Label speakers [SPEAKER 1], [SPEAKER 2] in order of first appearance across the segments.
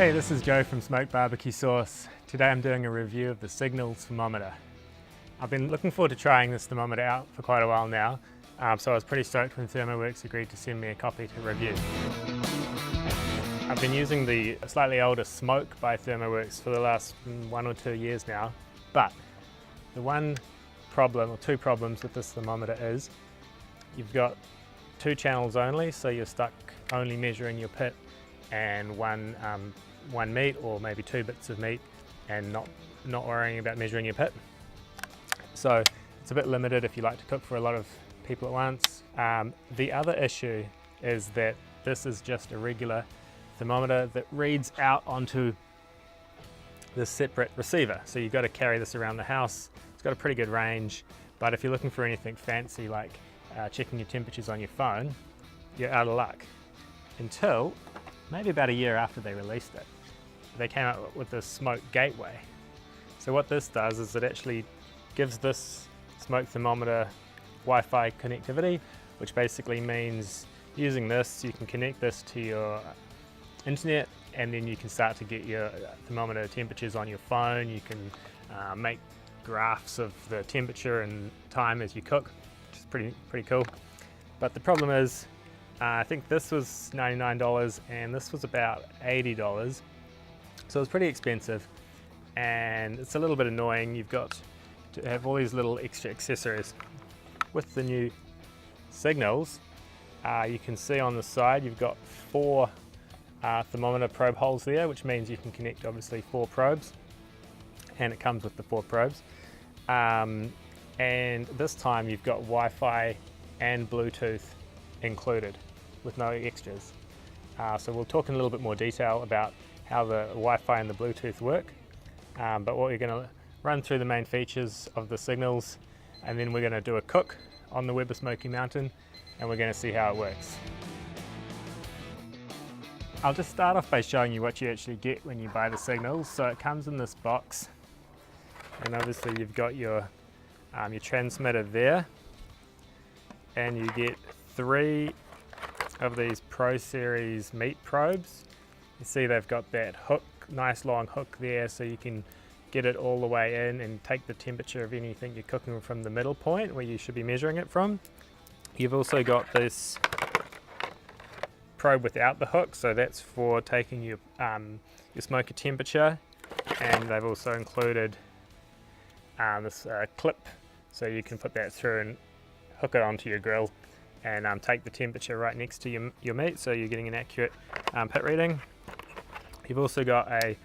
[SPEAKER 1] Hey, this is Joe from Smoked Barbecue Sauce. Today I'm doing a review of the Signals thermometer. I've been looking forward to trying this thermometer out for quite a while now, so I was pretty stoked when ThermoWorks agreed to send me a copy to review. I've been using the slightly older Smoke by ThermoWorks for the last 1 or 2 years now, but the one problem or two problems with this thermometer is you've got 2 channels only, so you're stuck only measuring your pit and one meat or maybe 2 bits of meat and not worrying about measuring your pit. So it's a bit limited if you like to cook for a lot of people at once. The other issue is that this is just a regular thermometer that reads out onto this separate receiver. So you've got to carry this around the house. It's got a pretty good range, but if you're looking for anything fancy like checking your temperatures on your phone, you're out of luck. Until maybe about a year after they released it. They came out with the Smoke Gateway. So what this does is it actually gives this smoke thermometer Wi-Fi connectivity, which basically means using this, you can connect this to your internet and then you can start to get your thermometer temperatures on your phone. You can make graphs of the temperature and time as you cook, which is pretty cool. But the problem is, I think this was $99 and this was about $80. So it's pretty expensive and it's a little bit annoying. You've got to have all these little extra accessories. With the new Signals, you can see on the side you've got 4 thermometer probe holes there, which means you can connect obviously 4 probes, and it comes with the 4 probes. And this time you've got Wi-Fi and Bluetooth included with no extras. So we'll talk in a little bit more detail about how the Wi-Fi and the Bluetooth work, but we're going to run through the main features of the Signals, and then we're going to do a cook on the Weber Smoky Mountain and we're going to see how it works. I'll just start off by showing you what you actually get when you buy the Signals. So it comes in this box, and obviously you've got your transmitter there, and you get 3 of these Pro Series meat probes. You see they've got that hook, nice long hook there, so you can get it all the way in and take the temperature of anything you're cooking from the middle point where you should be measuring it from. You've also got this probe without the hook, so that's for taking your smoker temperature, and they've also included this clip, so you can put that through and hook it onto your grill and take the temperature right next to your meat, so you're getting an accurate pit reading. You've also got a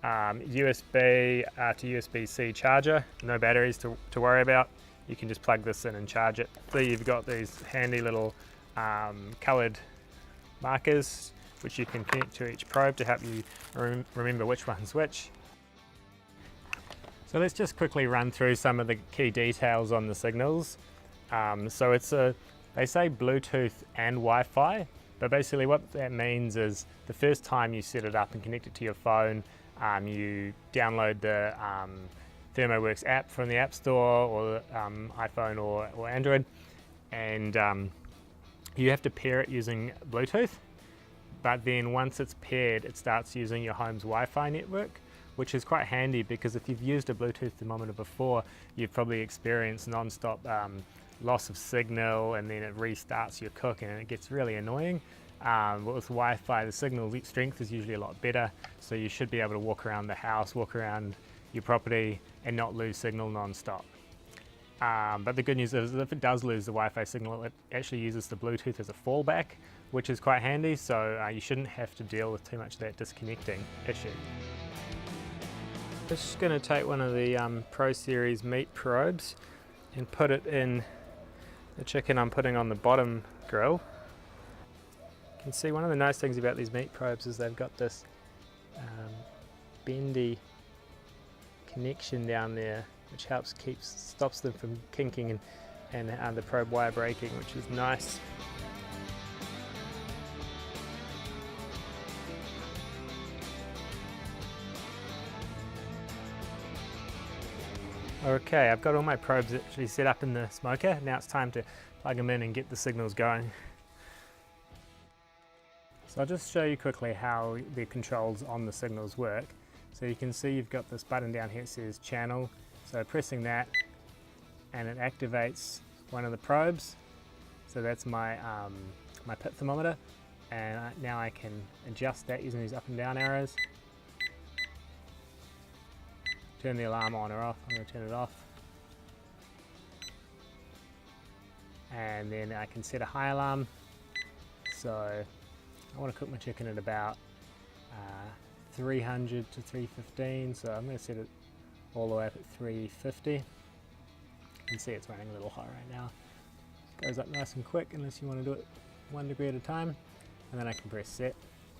[SPEAKER 1] USB to USB-C charger, no batteries to worry about. You can just plug this in and charge it. So you've got these handy little coloured markers which you can connect to each probe to help you remember which one's which. So let's just quickly run through some of the key details on the Signals. So they say Bluetooth and Wi-Fi, but basically what that means is the first time you set it up and connect it to your phone, you download the ThermoWorks app from the App Store or iPhone or Android, and you have to pair it using Bluetooth. But then once it's paired, it starts using your home's Wi-Fi network, which is quite handy because if you've used a Bluetooth thermometer before, you've probably experienced non-stop loss of signal, and then it restarts your cook and it gets really annoying. With Wi-Fi, the signal strength is usually a lot better, so you should be able to walk around the house, walk around your property and not lose signal non-stop. But the good news is if it does lose the Wi-Fi signal, it actually uses the Bluetooth as a fallback, which is quite handy, so you shouldn't have to deal with too much of that disconnecting issue. I'm just going to take one of the Pro Series meat probes and put it in the chicken I'm putting on the bottom grill. You can see one of the nice things about these meat probes is they've got this bendy connection down there, which stops them from kinking and the probe wire breaking, which is nice. Okay, I've got all my probes actually set up in the smoker. Now it's time to plug them in and get the Signals going. So I'll just show you quickly how the controls on the Signals work. So you can see you've got this button down here that says channel. So pressing that and it activates one of the probes. So that's my, my pit thermometer, and now I can adjust that using these up and down arrows. Turn the alarm on or off. I'm going to turn it off. And then I can set a high alarm. So I want to cook my chicken at about 300 to 315, so I'm going to set it all the way up at 350. You can see it's running a little hot right now. It goes up nice and quick unless you want to do it 1 degree at a time, and then I can press set.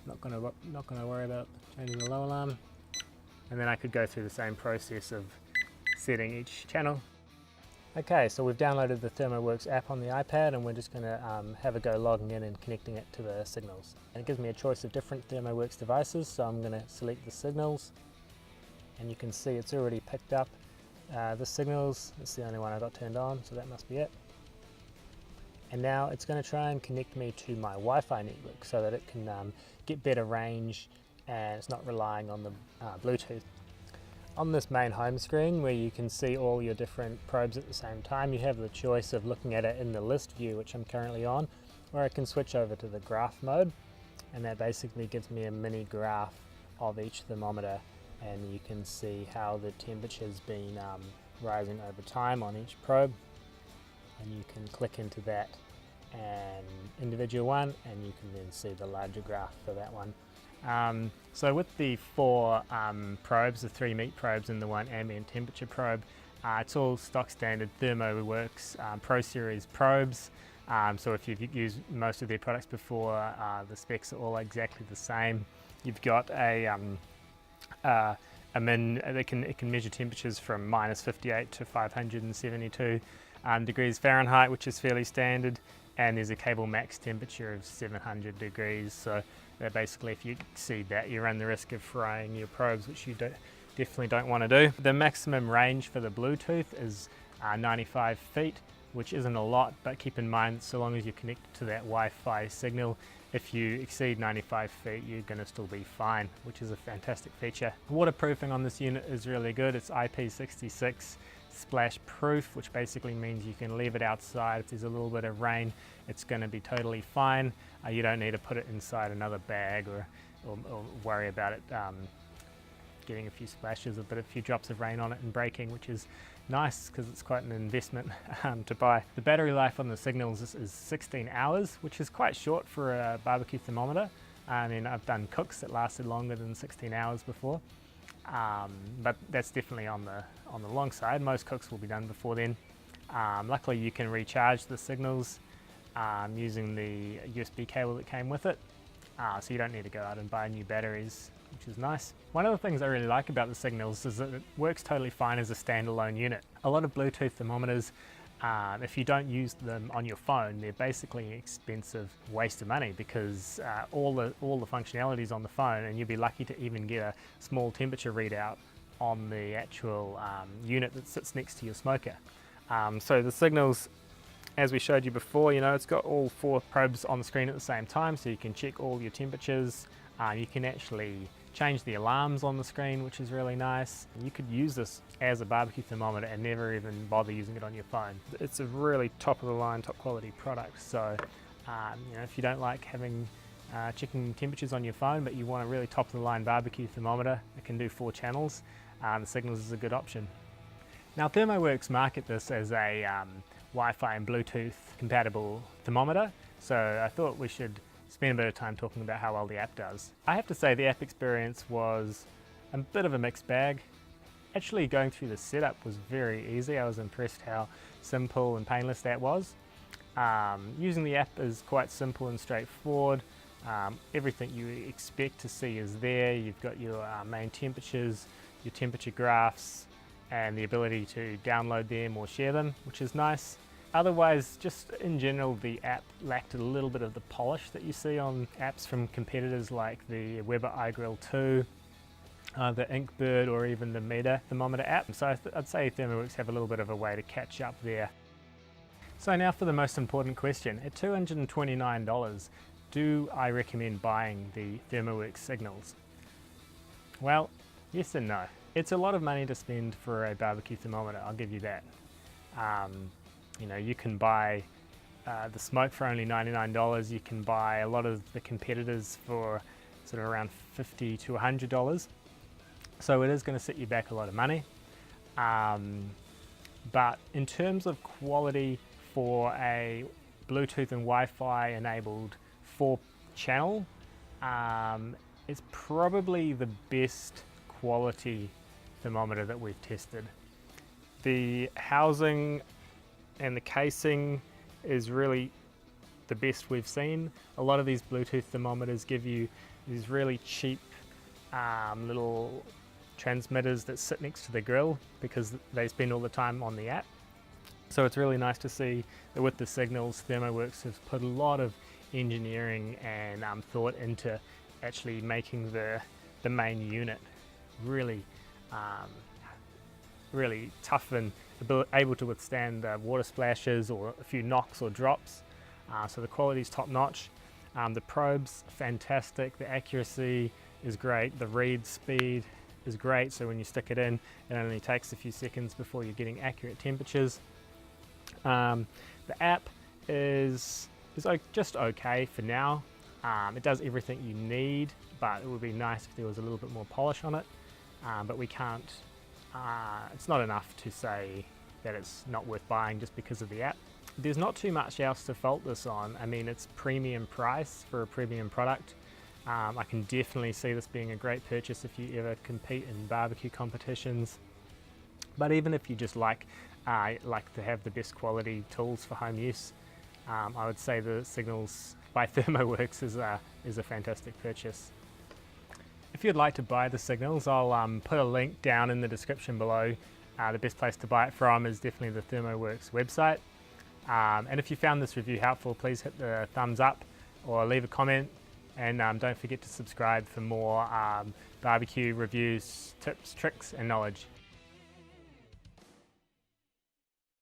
[SPEAKER 1] Not going to worry about changing the low alarm, and then I could go through the same process of setting each channel. Okay, so we've downloaded the ThermoWorks app on the iPad, and we're just going to have a go logging in and connecting it to the Signals. And it gives me a choice of different ThermoWorks devices, so I'm going to select the Signals, and you can see it's already picked up the Signals. It's the only one I got turned on, so that must be it. And now it's going to try and connect me to my Wi-Fi network so that it can get better range and it's not relying on the Bluetooth. On this main home screen, where you can see all your different probes at the same time, you have the choice of looking at it in the list view, which I'm currently on, or I can switch over to the graph mode, and that basically gives me a mini graph of each thermometer, and you can see how the temperature's been rising over time on each probe, and you can click into that and individual one, and you can then see the larger graph for that one. So with the 4 probes, the 3 meat probes and the 1 ambient temperature probe, it's all stock standard ThermoWorks Pro Series probes. So if you've used most of their products before, the specs are all exactly the same. You've got a it can measure temperatures from -58 to 572 degrees Fahrenheit, which is fairly standard, and there's a cable max temperature of 700 degrees. So that basically, if you exceed that, you run the risk of frying your probes, which you definitely don't want to do. The maximum range for the Bluetooth is 95 feet, which isn't a lot, but keep in mind, so long as you're connected to that Wi-Fi signal, if you exceed 95 feet, you're going to still be fine, which is a fantastic feature. Waterproofing on this unit is really good. It's IP66 splash proof, which basically means you can leave it outside. If there's a little bit of rain, it's going to be totally fine. You don't need to put it inside another bag or worry about it getting a few splashes, but a few drops of rain on it and breaking, which is nice because it's quite an investment to buy. The battery life on the Signals is 16 hours, which is quite short for a barbecue thermometer. I mean, I've done cooks that lasted longer than 16 hours before. But that's definitely on the long side. Most cooks will be done before then. Luckily you can recharge the Signals using the USB cable that came with it, so you don't need to go out and buy new batteries, which is nice. One of the things I really like about the Signals is that it works totally fine as a standalone unit. A lot of Bluetooth thermometers, if you don't use them on your phone, they're basically an expensive waste of money, because all the functionality is on the phone, and you'd be lucky to even get a small temperature readout on the actual unit that sits next to your smoker. So the Signals, as we showed you before, you know, it's got all 4 probes on the screen at the same time, so you can check all your temperatures. You can actually change the alarms on the screen, which is really nice. You could use this as a barbecue thermometer and never even bother using it on your phone. It's a really top of the line, top quality product. So you know, if you don't like having checking temperatures on your phone, but you want a really top of the line barbecue thermometer that can do 4 channels, the Signals is a good option. Now ThermoWorks market this as a Wi-Fi and Bluetooth compatible thermometer, so I thought we should spend a bit of time talking about how well the app does. I have to say the app experience was a bit of a mixed bag. Actually going through the setup was very easy. I was impressed how simple and painless that was. Using the app is quite simple and straightforward. Everything you expect to see is there. You've got your main temperatures, your temperature graphs, and the ability to download them or share them, which is nice. Otherwise, just in general, the app lacked a little bit of the polish that you see on apps from competitors like the Weber iGrill 2, the Inkbird, or even the Meta thermometer app. So I'd say ThermoWorks have a little bit of a way to catch up there. So now for the most important question. At $229, do I recommend buying the ThermoWorks Signals? Well, yes and no. It's a lot of money to spend for a barbecue thermometer, I'll give you that. You know, you can buy the smoke for only $99. You can buy a lot of the competitors for sort of around $50 to $100. So it is going to set you back a lot of money. But in terms of quality for a Bluetooth and Wi-Fi enabled 4-channel, it's probably the best quality thermometer that we've tested. The housing and the casing is really the best we've seen. A lot of these Bluetooth thermometers give you these really cheap little transmitters that sit next to the grill because they spend all the time on the app. So it's really nice to see that with the Signals, ThermoWorks has put a lot of engineering and thought into actually making the main unit really really tough and able to withstand water splashes or a few knocks or drops. So the quality is top notch. The probe's fantastic, the accuracy is great, the read speed is great, so when you stick it in, it only takes a few seconds before you're getting accurate temperatures. The app is just okay for now. It does everything you need, but it would be nice if there was a little bit more polish on it. But we can't, it's not enough to say that it's not worth buying just because of the app. There's not too much else to fault this on. I mean, it's premium price for a premium product. I can definitely see this being a great purchase if you ever compete in barbecue competitions. But even if you just like to have the best quality tools for home use, I would say the Signals by ThermoWorks is a fantastic purchase. If you'd like to buy the Signals, I'll put a link down in the description below. The best place to buy it from is definitely the ThermoWorks website. And if you found this review helpful, please hit the thumbs up or leave a comment, and don't forget to subscribe for more barbecue reviews, tips, tricks and knowledge.